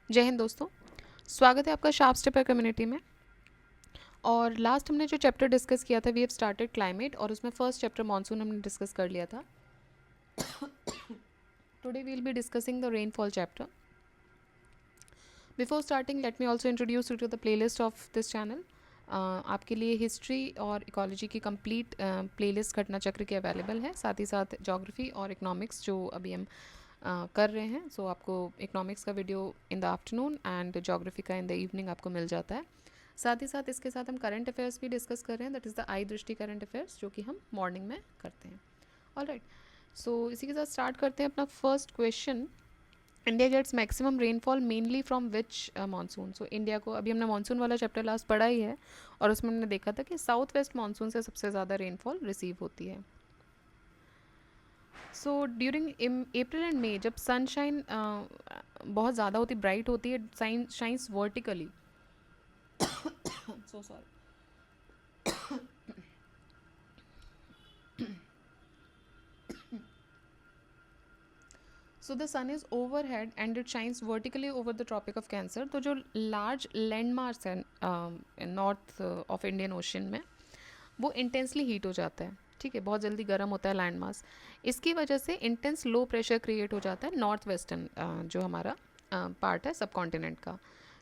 जय हिंद दोस्तों। स्वागत है आपका शार्प स्टेपर कम्युनिटी में। और लास्ट हमने जो चैप्टर डिस्कस किया था वी हैव स्टार्टेड क्लाइमेट, और उसमें फर्स्ट चैप्टर मॉनसून हमने डिस्कस कर लिया था। Today we will be discussing the rainfall chapter. Before starting let me also introduce you to the playlist of this channel. आपके लिए हिस्ट्री और इकोलॉजी की कंप्लीट प्लेलिस्ट घटना चक्र की अवेलेबल है, साथ ही साथ जोग्राफी और इकोनॉमिक्स जो अभी हम कर रहे हैं। सो आपको इकोनॉमिक्स का video in the afternoon and geography का इन द इवनिंग आपको मिल जाता है। साथ ही साथ इसके साथ हम करंट अफेयर्स भी डिस्कस कर रहे हैं, दैट इज़ द आई दृष्टि करंट अफेयर्स, जो कि हम मॉर्निंग में करते हैं। ऑलराइट, सो इसी के साथ स्टार्ट करते हैं अपना first question. India gets maximum rainfall mainly from which monsoon. So India को, अभी हमने मानसून वाला चैप्टर लास्ट पढ़ा ही है, और उसमें हमने देखा था कि साउथ वेस्ट मानसून से सबसे ज़्यादा रेनफॉल रिसीव होती है। सो ड्यूरिंग अप्रैल एंड मई जब सनशाइन बहुत ज़्यादा होती, ब्राइट होती है, shines vertically. So sorry. So the sun is overhead and it shines vertically over the Tropic of Cancer. तो जो लार्ज लैंडमार्क्स हैं नॉर्थ ऑफ इंडियन ओशन में, वो इंटेंसली हीट हो जाता है। ठीक है, बहुत जल्दी गर्म होता है लैंड मास। इसकी वजह से इंटेंस लो प्रेशर क्रिएट हो जाता है नॉर्थ वेस्टर्न जो हमारा पार्ट है सब कॉन्टिनेंट का।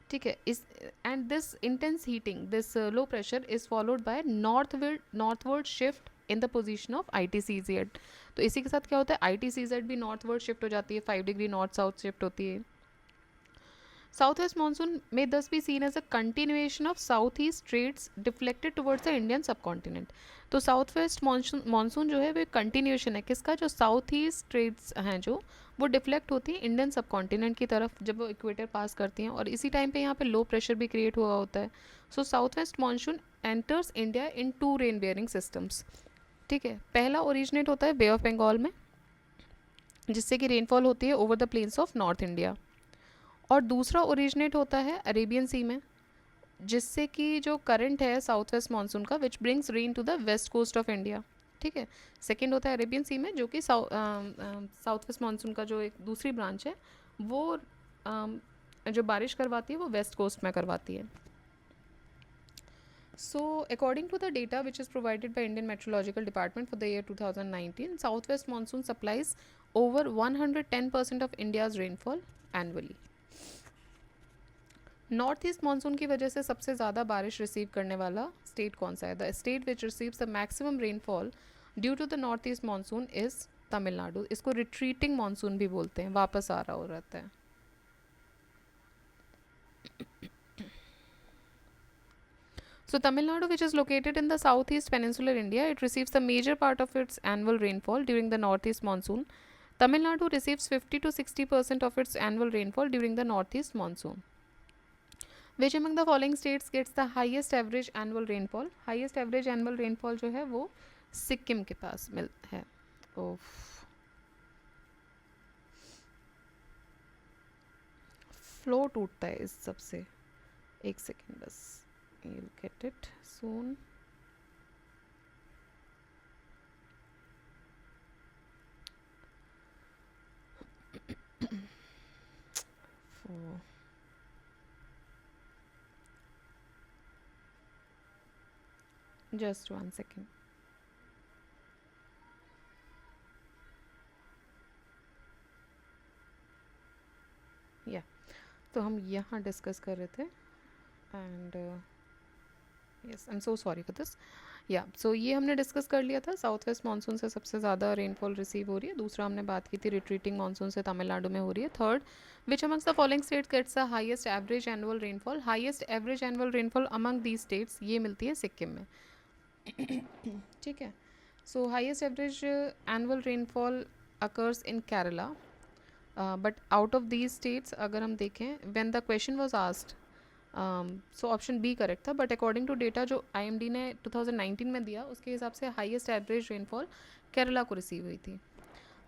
ठीक है, इस and this intense heating, this low pressure is followed by northward shift in the position of I T C Z. तो इसी के साथ क्या होता है, आई टी सी जेड भी नॉर्थवर्ड शिफ्ट हो जाती है, 5 डिग्री नॉर्थ साउथ शिफ्ट होती है। साउथ वेस्ट मानसून में thus be seen as a continuation of south east trades deflected towards the Indian subcontinent। तो साउथ वेस्ट मानसून जो है वो कंटिन्यूएशन है किसका, जो साउथ ईस्ट ट्रेड्स हैं जो वो डिफ्लेक्ट होती है इंडियन सब कॉन्टिनेंट की तरफ जब वो इक्वेटर पास करती हैं, और इसी टाइम पे यहाँ पे लो प्रेशर भी क्रिएट हुआ होता है। So south west monsoon enters India in 2 rain bearing systems. ठीक है, पहला ओरिजिनेट होता है बे ऑफ बंगाल में, जिससे कि रेनफॉल होती है over the plains of North India, और दूसरा ओरिजिनेट होता है अरेबियन सी में, जिससे कि जो करंट है साउथ वेस्ट मानसून का which brings rain to the west coast of India. ठीक है, सेकेंड होता है अरेबियन सी में, जो कि साउथ वेस्ट मानसून का जो एक दूसरी ब्रांच है वो जो बारिश करवाती है वो वेस्ट कोस्ट में करवाती है। So, according to the data which is provided by Indian Meteorological Department for the year 2019, Southwest monsoon supplies over 110% of India's rainfall annually. North east monsoon की वजह से सबसे ज़्यादा बारिश रिसीव करने वाला स्टेट कौन सा है? The state which receives the maximum rainfall due to the north east monsoon is Tamil Nadu. इसको रिट्रीटिंग मानसून भी बोलते हैं, वापस आ रहा हो रहता है। So Tamil Nadu, which is located in the southeast peninsular India, it receives the major part of its annual rainfall during the northeast monsoon. Tamil Nadu receives 50 to 60% of its annual rainfall during the northeast monsoon. Which among the following states gets the highest average annual rainfall? Highest average annual rainfall जो है वो सिक्किम के पास मिल है। ओफ, flow टूटता है इस सबसे। एक सेकेंड बस, you'll get it soon. For just 1 second. या तो हम यहाँ डिस्कस कर रहे थे, and yes I am so sorry for this. या सो ये हमने डिस्कस कर लिया था, साउथ वेस्ट मानसून से सबसे ज़्यादा रेनफॉल रिसीव हो रही है। दूसरा हमने बात की थी रिट्रीटिंग मानसून से तमिलनाडु में हो रही है। Third, which amongst the following states gets the highest average annual rainfall? Highest average annual rainfall among the states ये मिलती है सिक्किम में। ठीक है, so highest average annual rainfall occurs in Kerala, but out of these states अगर हम देखें, when the question was asked, so option B correct था, बट अकॉर्डिंग टू डेटा जो आईएमडी ने 2019 में दिया उसके हिसाब से हाईएस्ट एवरेज रेनफॉल केरला को रिसीव हुई थी।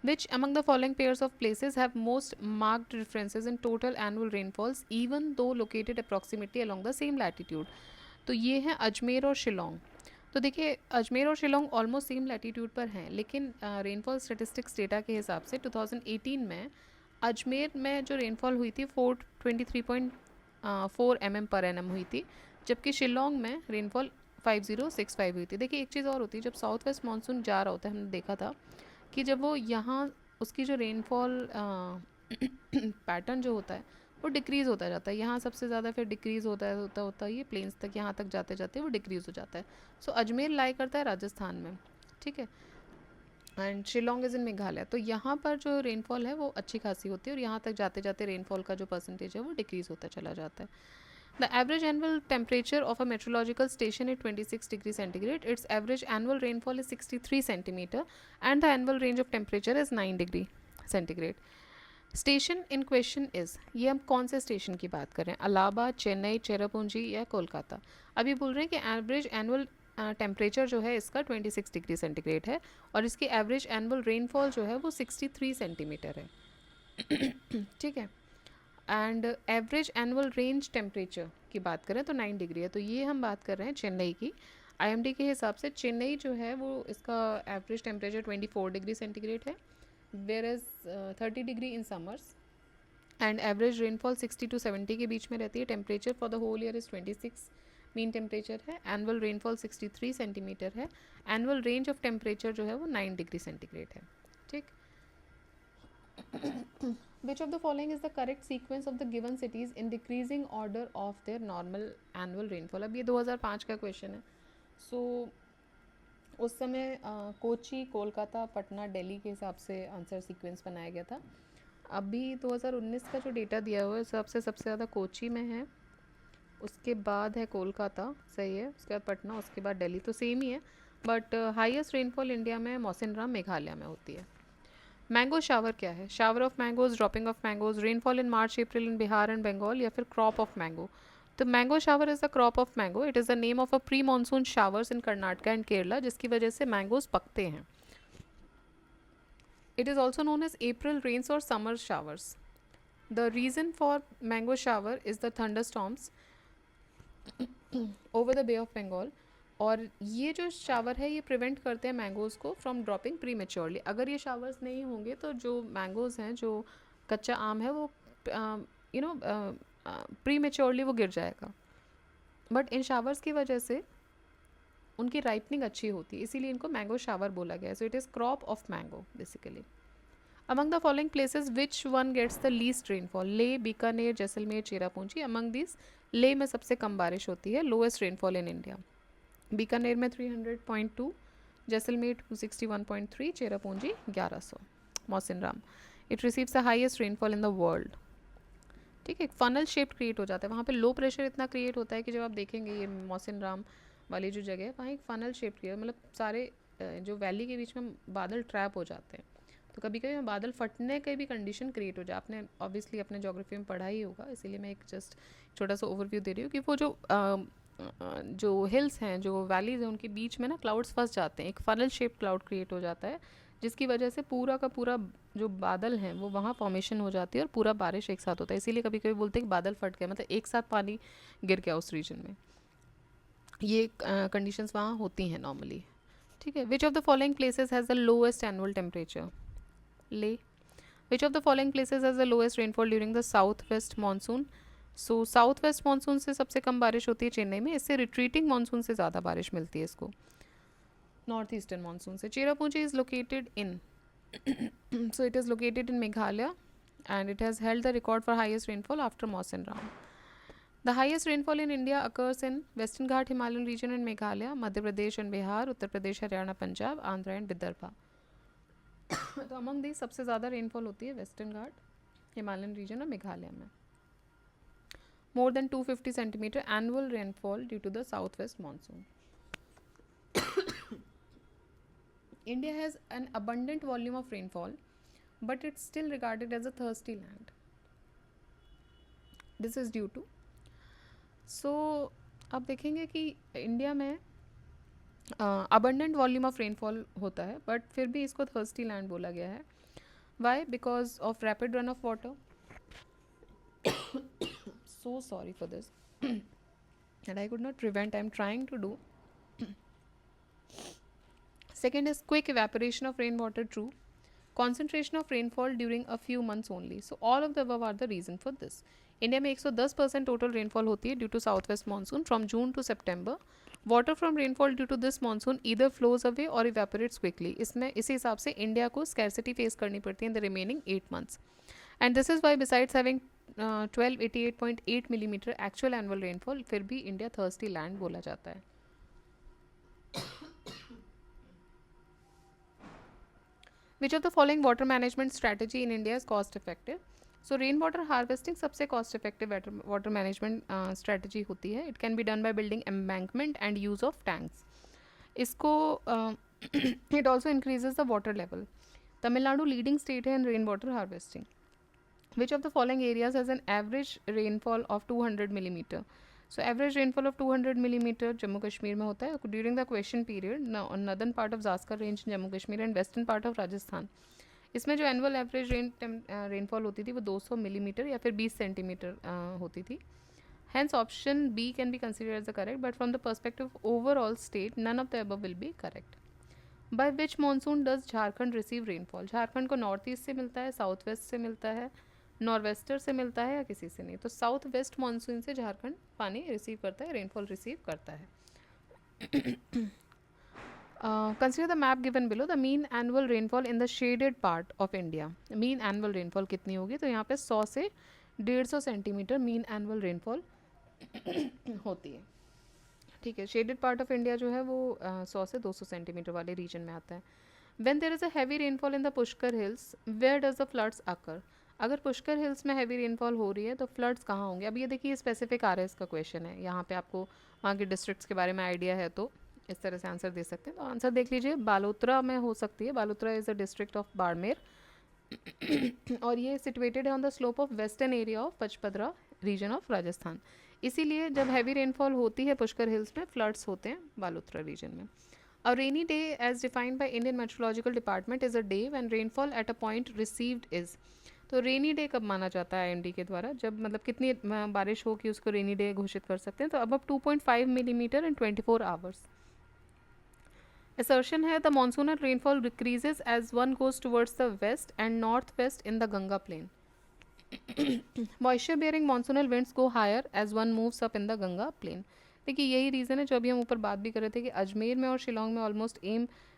Which among the following pairs of places have most marked differences in total annual rainfalls even though located approximately along the same latitude? तो ये हैं अजमेर और शिलोंग। तो देखिए अजमेर और शिलोंग ऑलमोस्ट सेम लैटिट्यूड पर हैं, लेकिन रेनफॉल स्टेटिस्टिक्स डेटा के हिसाब से 2018 में अजमेर में जो रेनफॉल हुई थी 423.4 पर एनम हुई थी, जबकि शिलोंग में रेनफॉल 5065 हुई थी। देखिए एक चीज़ और होती है, जब साउथ वेस्ट मानसून जा रहा होता है, हमने देखा था कि जब वो यहाँ उसकी जो रेनफॉल पैटर्न जो होता है वो डिक्रीज़ होता जाता है, यहाँ सबसे ज़्यादा फिर डिक्रीज़ होता है होता होता ये प्लेन्स तक यहाँ तक जाते जाते वो डिक्रीज़ हो जाता है। सो अजमेर लाई करता है राजस्थान में, ठीक है, and Shillong is in Meghalaya. तो यहाँ पर जो रेनफॉल है वो अच्छी खासी होती है और यहाँ तक जाते जाते रेनफॉल का जो परसेंटेज है वो डिक्रीज़ होता चला जाता है। The average annual temperature of a meteorological station is 26 degrees centigrade. Its average annual rainfall is 63 centimeter and the annual range of temperature is 9 degree centigrade. Station in question is, ये हम कौन से station की बात कर रहे हैं, इलाहाबाद, चेन्नई, चेरापूंजी या कोलकाता। अभी बोल रहे हैं कि एवरेज एनुअल टेम्परेचर जो है इसका 26 डिग्री सेंटीग्रेड है और इसकी एवरेज एनुअल रेनफॉल जो है वो 63 सेंटीमीटर है। ठीक है, and average annual range temperature की बात करें तो 9 डिग्री है। तो ये हम बात कर रहे हैं चेन्नई की। आईएमडी के हिसाब से चेन्नई जो है वो इसका एवरेज टेम्परेचर 24 डिग्री सेंटीग्रेड है, where is 30 degree in summers and average rainfall 60 to 70 के बीच में रहती है। Temperature for the whole year is 26 mean temperature है। एनुअल रेनफॉल 63 सेंटीमीटर है। एनुअल रेंज ऑफ टेम्परेचर जो है वो 9 डिग्री सेंटीग्रेड है। ठीक। Which of the following is the correct sequence of the given cities in decreasing order of their normal annual rainfall? अब ये 2005 का क्वेश्चन है। सो उस समय कोची, कोलकाता, पटना, दिल्ली के हिसाब से आंसर सीक्वेंस बनाया गया था। अभी 2019 का जो डेटा दिया हुआ है सबसे ज़्यादा कोची में है, उसके बाद है कोलकाता, सही है, उसके बाद पटना, उसके बाद दिल्ली, तो सेम ही है, बट हाईएस्ट रेनफॉल इंडिया में मौसिनराम मेघालय में होती है। मैंगो शावर क्या है? Shower of mangoes, dropping of mangoes, rainfall in March April in Bihar and Bengal, या फिर क्रॉप ऑफ मैंगो। तो mango shower is the crop of mango. It is the name of a pre monsoon showers in Karnataka and Kerala, जिसकी वजह से mangoes पकते हैं। It is also known as April rains और summer showers. The reason for mango shower is the thunder storms over the bay of Bengal. और ये जो shower है ये प्रिवेंट करते हैं मैंगोज़ को फ्रॉम ड्रॉपिंग प्री मेच्योरली। अगर ये शावर्स नहीं होंगे तो जो मैंगोज़ हैं, जो कच्चा आम है, वो प्री मेच्योरली वो गिर जाएगा। बट इन शावर्स की वजह से उनकी राइपनिंग अच्छी होती है, इसीलिए इनको मैंगो शावर बोला गया है। So it is crop of mango basically. Among the following places which one gets the least rainfall? Leh, Bikaner, Jaisalmer, Cherrapunji. Among this Leh में सबसे कम बारिश होती है, lowest rainfall in India. Bikaner में 300.2, Jaisalmer 261.3, Cherrapunji 1100। Mawsynram, it receives the highest rainfall in the world. ठीक है, एक फनल शेप क्रिएट हो जाता है वहाँ पे। लो प्रेशर इतना क्रिएट होता है कि जब आप देखेंगे ये मौसिनराम वाली जो जगह है वहाँ एक फनल शेप क्रिएट, मतलब सारे जो वैली के बीच में बादल ट्रैप हो जाते हैं। तो कभी कभी बादल फटने की भी कंडीशन क्रिएट हो जाए। आपने ऑब्वियसली अपने ज्योग्राफी में पढ़ा ही होगा, इसीलिए मैं एक जस्ट छोटा सा ओवरव्यू दे रही हूँ कि वो जो हिल्स हैं, जो वैलीज हैं, उनके बीच में ना क्लाउड्स फंस जाते हैं, एक फनल शेप क्लाउड क्रिएट हो जाता है, जिसकी वजह से पूरा का पूरा जो बादल हैं वो वहाँ फॉर्मेशन हो जाती है और पूरा बारिश एक साथ होता है। इसीलिए कभी कभी बोलते हैं कि बादल फट गया, मतलब एक साथ पानी गिर गया उस रीजन में। ये कंडीशंस वहाँ होती हैं नॉर्मली। ठीक है, which of the following places has the lowest annual temperature? ले। Which of the following places has the lowest rainfall during the south west monsoon? So south west monsoon से सबसे कम बारिश होती है चेन्नई में, इससे रिट्रीटिंग मानसून से ज़्यादा बारिश मिलती है इसको, नॉर्थ ईस्टर्न मानसून से। Cherrapunji is located in so it is located in Meghalaya and it has held the record for highest rainfall after Mawsynram. The highest rainfall in India occurs in Western Ghat Himalayan region and Meghalaya, Madhya Pradesh and Bihar, Uttar Pradesh, Haryana, Punjab, Andhra and Vidarbha. तो among the सबसे ज़्यादा rainfall होती है western घाट, Himalayan reason और मेघालय में। More than 250 centimetre annual rainfall due to the south west monsoon. India has an abundant volume of rainfall, but it's still regarded as a thirsty land. This is due to, so आप देखेंगे कि India में abundant volume of rainfall होता है, but फिर भी इसको thirsty land बोला गया है. Why? Because of rapid run of water. So sorry for this. And I could not prevent, I'm trying to do. Second is quick evaporation of rainwater, true. concentration of rainfall during a few months only. So all of the above are the reason for this. India में 110% total rainfall होती है due to south west monsoon from June to September. Water from rainfall due to this monsoon either flows away और evaporates quickly. इसमें इसी हिसाब से India को scarcity face करनी पड़ती है in the remaining 8 months. And this is why besides having 1288.8 millimetre actual annual rainfall फिर भी इंडिया थर्स्टी लैंड बोला जाता है. Which of the following water management strategy in India is cost effective? So rain water harvesting सबसे cost effective water management strategy होती है. It can be done by building embankment and use of tanks. इसको it also increases the water level. Tamil Nadu leading state है in rain water harvesting. Which of the following areas has an average rainfall of 200 millimeter? So average rainfall of 200 millimeter Jammu Kashmir में होता है during the question period. Northern part of Zaskar range in Jammu Kashmir and western part of Rajasthan. इसमें जो annual average rainfall होती थी वो 200 millimetre या फिर 20 सेंटीमीटर होती थी. Hence option B can be considered as the correct, but from the perspective of overall state, none of the above will be correct. By which monsoon does Jharkhand receive rainfall? Jharkhand को north east से मिलता है, south west से मिलता है, nor'wester से मिलता है या किसी से नहीं. तो साउथ वेस्ट मानसून से झारखंड पानी रिसीव करता है, रेनफॉल रिसीव करता है. Consider the map given below. The mean annual rainfall in the shaded part of India. Mean annual rainfall कितनी होगी? तो यहाँ पे 100 से 150 सेंटीमीटर मीन एनुअल रेनफॉल होती है. ठीक है, शेडेड पार्ट ऑफ इंडिया जो है वो 100 से 200 सेंटीमीटर वाले रीजन में आता है. When there is a heavy rainfall in the Pushkar hills, where does the floods occur? अगर पुष्कर हिल्स में हैवी रेनफॉल हो रही है तो फ्लड्स कहाँ होंगे? अब ये देखिए स्पेसिफिक RS का क्वेश्चन है, यहाँ पे आपको वहाँ के डिस्ट्रिक्ट्स के बारे में आइडिया है तो इस तरह से आंसर दे सकते हैं. तो आंसर देख लीजिए, बालोतरा में हो सकती है. Balotra is a district of Barmer और ये सिचुएटेड है on the slope of western area of Pachpadra region of Rajasthan. इसीलिए जब हैवी रेनफॉल होती है पुष्कर हिल्स में, फ्लड्स होते हैं बालोतरा रीजन में. A rainy day as defined by Indian Meteorological Department is a day when rainfall at a point received is. तो rainy day कब माना जाता है IMD के द्वारा? जब मतलब कितनी बारिश हो कि उसको रेनी डे घोषित कर सकते हैं. तो अब 2.5 मिलीमीटर इन 24 आवर्स. असर्शन है the monsoonal rainfall decreases as one goes towards the west and north west in the Ganga plain. Moisture bearing monsoonal winds go higher as one moves up in the Ganga plain. देखिए यही reason है जो अभी हम ऊपर बात भी कर रहे थे कि अजमेर में और शिलोंग में ऑलमोस्ट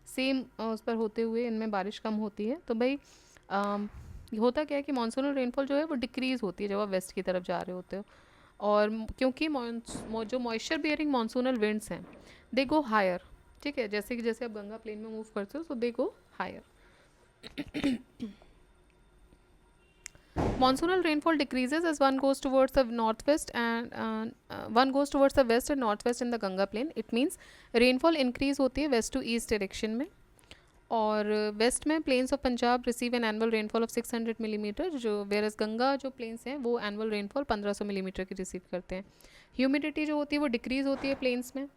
सेम उस पर होते हुए इनमें बारिश कम होती है. तो भाई होता क्या है कि मॉनसूनल रेनफॉल जो है वो डिक्रीज़ होती है जब आप वेस्ट की तरफ जा रहे होते हो. और क्योंकि जो मॉइस्चर बियरिंग मॉनसूनल विंड्स हैं दे गो हायर. ठीक है, जैसे कि जैसे आप गंगा प्लेन में मूव करते हो so they go higher. Monsoonal rainfall decreases as one goes towards the northwest and one goes towards the west and northwest in the Ganga plain. It means rainfall increase होती है west to east direction में. और west में plains of Punjab receive an annual rainfall of 600 millimetre, जो whereas Ganga जो plains हैं वो annual rainfall 1500 millimetre की रिसीव करते हैं. ह्यूमिडिटी जो होती है वो डिक्रीज होती है प्लेन्स में,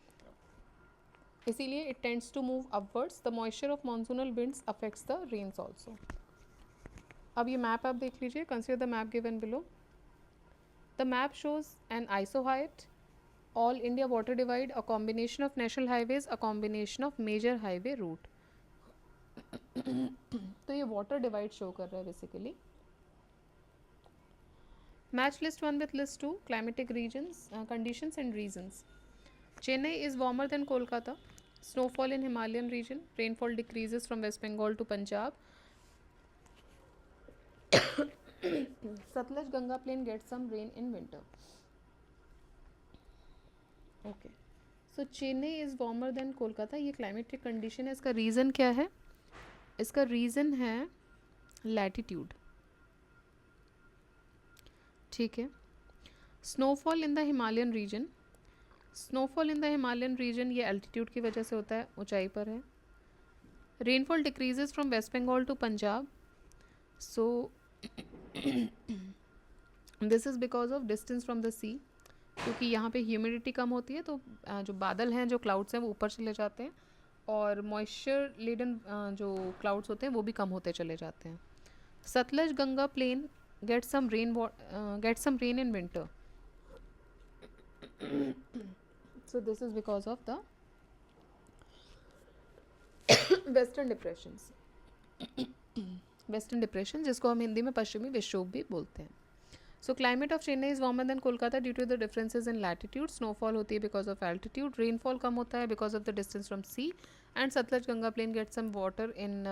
इसीलिए it tends to move upwards. The moisture of monsoonal winds affects the rains also. अब ये मैप आप देख लीजिए, consider the map given below. The map shows an isohyet, all India water divide, a combination of national highways, a combination of major highway route. तो ये water divide show कर रहा है basically. Match list 1 with list 2. Climatic regions, conditions and regions. Chennai is warmer than Kolkata. Snowfall in Himalayan region. Rainfall decreases from West Bengal to Punjab. Satluj Ganga plain gets some rain in winter. Okay. So Chennai is warmer than Kolkata. ये climatic condition है. इसका reason क्या है? इसका reason है latitude. ठीक है. Snowfall in the Himalayan region. Snowfall in the Himalayan region ये altitude की वजह से होता है, ऊंचाई पर है. Rainfall decreases from West Bengal to Punjab. So this is because of distance from the sea. क्योंकि यहाँ पे ह्यूमिडिटी कम होती है तो जो बादल हैं, जो क्लाउड्स हैं वो ऊपर चले जाते हैं और मॉइस्चर लेडन जो क्लाउड्स होते हैं वो भी कम होते चले जाते हैं. Satluj Ganga plain get some rain in winter. So this is because of the western depressions. Western depression, जिसको हम हिंदी में पश्चिमी विक्षोभ भी बोलते हैं. So climate of Chennai is warmer than Kolkata due to the differences in latitude. Snowfall होती है बिकॉज ऑफ एल्टीट्यूड. रेनफॉल कम होता है because of the distance from sea. And Satluj Ganga plain get some water in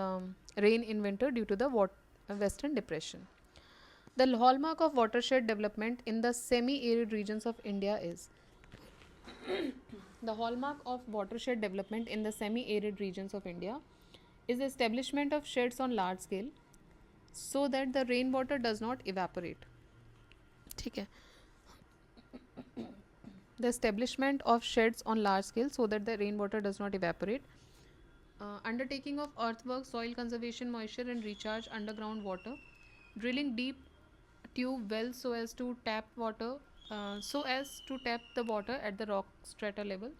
rain in winter due to the western depression. The hallmark of watershed development in the semi-arid regions of India is the hallmark of watershed development in the semi-arid regions of India is the establishment of sheds on large scale so that the rainwater does not evaporate. ठीक है. The establishment of sheds on large scale so that the rainwater does not evaporate. Undertaking of earthwork, soil conservation, moisture and recharge underground water. Drilling deep tube wells so as to tap the water at the rock strata level.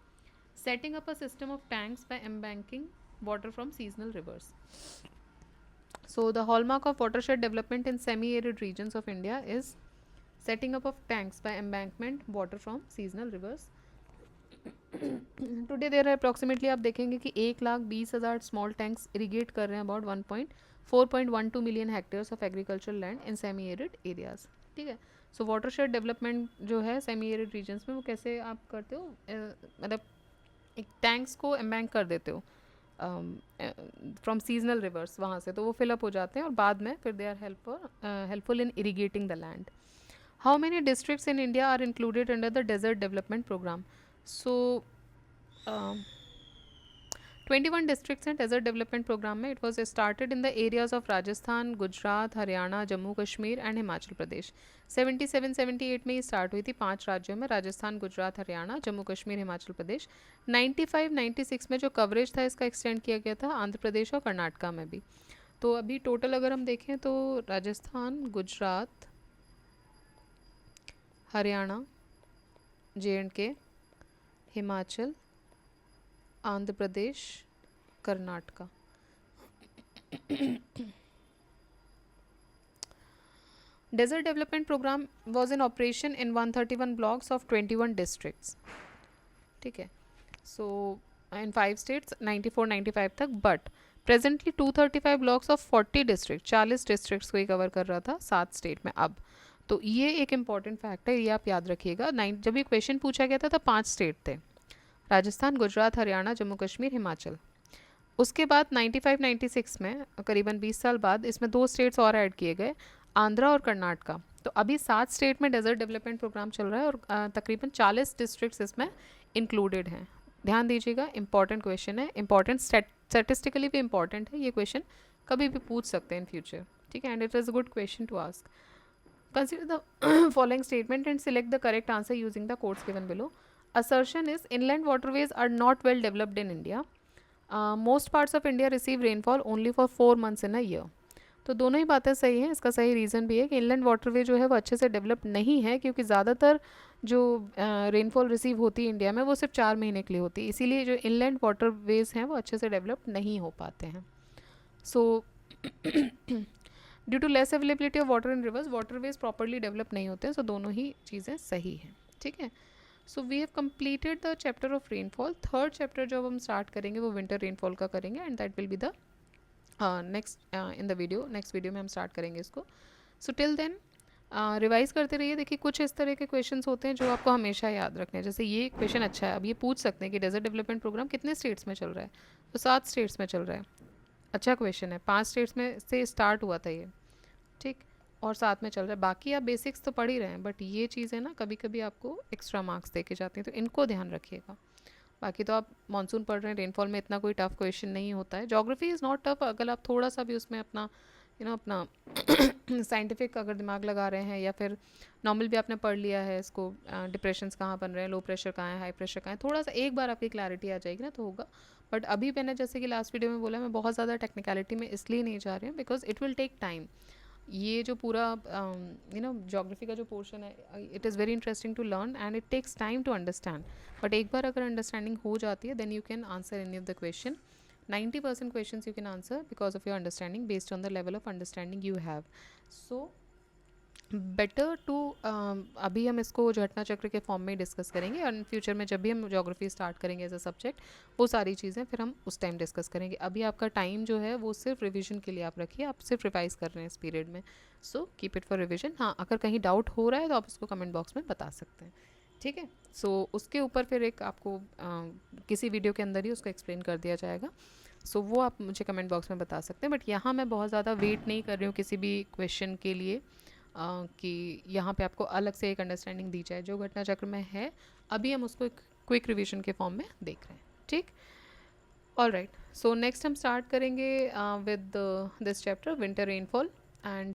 Setting up a system of tanks by embanking water from seasonal rivers. So the hallmark of watershed development in semi-arid regions of India is setting up of tanks by embankment water from seasonal rivers. Today there are approximately, आप देखेंगे कि 1,20,000 small tanks irrigate कर रहे हैं about 4.12 million hectares of agricultural land in semi-arid areas. ठीक है. सो watershed development जो है सेमी एरिड रीजन्स में वो कैसे आप करते हो, मतलब एक टैंक्स को एम्बैंक कर देते हो फ्रॉम सीजनल रिवर्स, वहाँ से तो वो फिलअप हो जाते हैं और बाद में फिर they are helpful in irrigating the land. How many districts in India are included under the desert development programme. सो 21 districts हैं डेजर्ट डेवलपमेंट प्रोग्राम में. It was started in the areas of Rajasthan, Gujarat, Haryana, Jammu Kashmir and Himachal Pradesh. 77-78 में ये start हुई थी 5 राज्यों में, राजस्थान, गुजरात, हरियाणा, जम्मू कश्मीर, हिमाचल प्रदेश. 95-96 में जो कवरेज था इसका एक्सटेंड किया गया था आंध्र प्रदेश और कर्नाटका में भी. तो अभी टोटल अगर हम देखें तो Rajasthan, Gujarat, Haryana, J&K, Himachal, Andhra Pradesh, Karnataka. Desert Development Program was in operation in 131 blocks of 21 districts. ठीक है. So in 5 states 94-95 तक, but presently 235 blocks of 40 districts, 40 districts को ही कवर कर रहा था 7 स्टेट में अब. तो ये एक इम्पॉर्टेंट फैक्ट है, ये आप याद रखिएगा. जब ये क्वेश्चन पूछा गया था तो 5 स्टेट थे, राजस्थान, गुजरात, हरियाणा, जम्मू कश्मीर, हिमाचल. उसके बाद 95-96 में करीबन 20 साल बाद इसमें 2 स्टेट्स और ऐड किए गए, आंध्रा और कर्नाटका. तो अभी 7 स्टेट में डेजर्ट डेवलपमेंट प्रोग्राम चल रहा है और तकरीबन 40 डिस्ट्रिक्ट्स इसमें इंक्लूडेड हैं. ध्यान दीजिएगा, इंपॉर्टेंट क्वेश्चन है, इंपॉर्टेंट स्टैटिस्टिकली भी इंपॉर्टेंट है. ये क्वेश्चन कभी भी पूछ सकते हैं इन फ्यूचर. ठीक है, and it is a good question to ask. Consider the following statement and select the correct answer using the quotes given below. Assertion is inland waterways are not well developed in India. Most parts of India receive rainfall only for 4 months in a year. तो दोनों ही बातें सही हैं. इसका सही reason भी है कि इनलैंड वाटरवे जो है वो अच्छे से डेवलप नहीं है, क्योंकि ज़्यादातर जो रेनफॉल रिसीव होती है इंडिया में वो सिर्फ 4 महीने के लिए होती है. इसीलिए जो इनलैंड वाटरवेज हैं वो अच्छे से डेवलप नहीं हो पाते हैं. So due to less availability of water in rivers, waterways properly develop नहीं होते हैं. सो दोनों ही चीज़ें सही हैं. ठीक है. So we have completed the chapter of rainfall. Third chapter जो अब हम स्टार्ट करेंगे वो विंटर रेनफॉल का करेंगे, and that will be the next in the video. Next video में हम स्टार्ट करेंगे इसको. सो टिल देन रिवाइज करते रहिए. देखिए कुछ इस तरह के क्वेश्चंस होते हैं जो आपको हमेशा याद रखने हैं. जैसे ये क्वेश्चन अच्छा है, अब ये पूछ सकते हैं कि डेजर्ट डेवलपमेंट प्रोग्राम कितने स्टेट्स में चल रहा है, तो 7 स्टेट्स में चल रहा है. अच्छा क्वेश्चन है. 5 स्टेट्स में से स्टार्ट हुआ था ये, ठीक, और 7 में चल रहा है. बाकी आप बेसिक्स तो पढ़ ही रहे हैं, बट ये चीज़ें ना कभी कभी आपको एक्स्ट्रा मार्क्स दे के जाती हैं, तो इनको ध्यान रखिएगा. बाकी तो आप मानसून पढ़ रहे हैं, रेनफॉल में इतना कोई टफ क्वेश्चन नहीं होता है. जोग्राफी इज़ नॉट टफ अगर आप थोड़ा सा भी उसमें अपना अपना साइंटिफिक अगर दिमाग लगा रहे हैं, या फिर नॉर्मल भी आपने पढ़ लिया है इसको, डिप्रेशंस कहाँ बन रहे हैं, लो प्रेशर कहाँ है, हाई प्रेशर कहाँ है, थोड़ा सा एक बार आपकी क्लैरिटी आ जाएगी ना तो होगा. बट अभी मैंने जैसे कि लास्ट वीडियो में बोला, मैं बहुत ज़्यादा टेक्निकलिटी में इसलिए नहीं जा रही हूँ because it will take time. ये जो पूरा जोग्राफी का जो पोर्शन है, it is very interesting to learn and it takes time to understand. But एक बार अगर अंडरस्टैंडिंग हो जाती है, then you can answer any of the question. 90% questions you can answer because of your understanding based on the level of understanding you have. So better to अभी हम इसको घटना चक्र के फॉर्म में ही डिस्कस करेंगे, और इन फ्यूचर में जब भी हम ज्योग्राफी स्टार्ट करेंगे एज अ सब्जेक्ट, वो सारी चीज़ें फिर हम उस टाइम डिस्कस करेंगे। अभी आपका टाइम जो है वो सिर्फ रिवीजन के लिए आप रखिए, आप सिर्फ रिवाइज कर रहे हैं इस पीरियड में। So keep it for revision. हाँ, अगर कहीं डाउट हो रहा है तो आप उसको कमेंट बॉक्स में बता सकते हैं, ठीक है। सो उसके ऊपर फिर एक आपको किसी वीडियो के अंदर ही उसको एक्सप्लेन कर दिया जाएगा। सो वो आप मुझे कमेंट बॉक्स में बता सकते हैं। बट यहाँ मैं बहुत ज़्यादा वेट नहीं कर रही हूँ किसी भी क्वेश्चन के लिए, कि यहाँ पे आपको अलग से एक अंडरस्टैंडिंग दी जाए। जो घटना चक्र में है अभी हम उसको एक क्विक रिवीजन के फॉर्म में देख रहे हैं, ठीक। ऑल राइट, सो नेक्स्ट हम स्टार्ट करेंगे with this chapter winter rainfall and